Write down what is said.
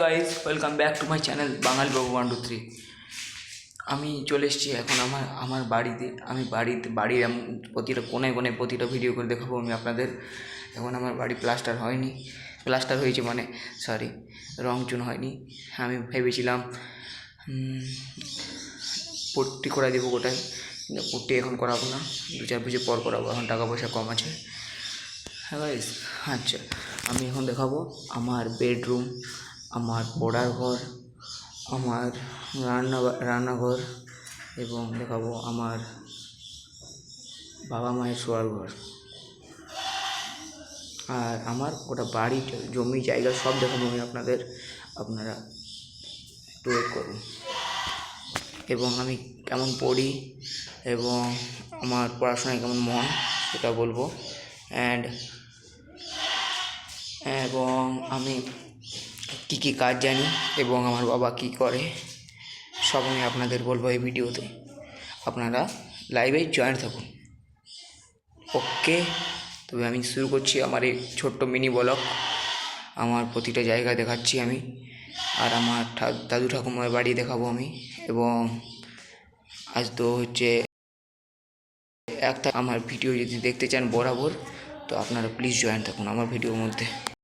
Guys, welcome back to my channel Bangali Babu 123। আমি চলে এসেছি এখন আমার বাড়িতে। আমি বাড়ির প্রতিটা কোণে কোণে প্রতিটা ভিডিও করে দেখাবো আমি আপনাদের। এখন আমার বাড়ি প্লাস্টার হয়নি, প্লাস্টার হয়েছে মানে সরি, রং চুন হয়নি। আমি ভেবেছিলাম পট্টি করে দেবো গোটায়, কিন্তু পট্টি এখন করাবো না, 2-4 বছর পর করাবো, এখন টাকা পয়সা কম আছে। হ্যাঁ গাইস, আচ্ছা আমি এখন দেখাবো আমার বেডরুম, আমার পড়ার ঘর, আমার রান্নাঘর এবং দেখাবো আমার বাবা মায়ের শোয়ার ঘর। আর আমার ওটা বাড়ি, জমি, জায়গা সব দেখাবো আমি আপনাদের। আপনারা একটু ওয়েট করুন। এবং আমি কেমন পড়ি এবং আমার পড়াশোনায় কেমন মন সেটা বলবো। এবং আমি কী কী কাজ জানি এবং আমার বাবা কী করে সব আমি আপনাদের বলবো এই ভিডিওতে। আপনারা লাইভে জয়েন থাকুন। ওকে, তবে আমি শুরু করছি আমার এই ছোট্ট মিনি ব্লগ। আমার প্রতিটা জায়গা দেখাচ্ছি আমি, আর আমার দাদু ঠাকুমার বাড়ি দেখাবো আমি। এবং আজ তো হচ্ছে একটা আমার ভিডিও যদি দেখতে চান বরাবর, তো আপনারা প্লিজ জয়েন থাকুন আমার ভিডিওর মধ্যে।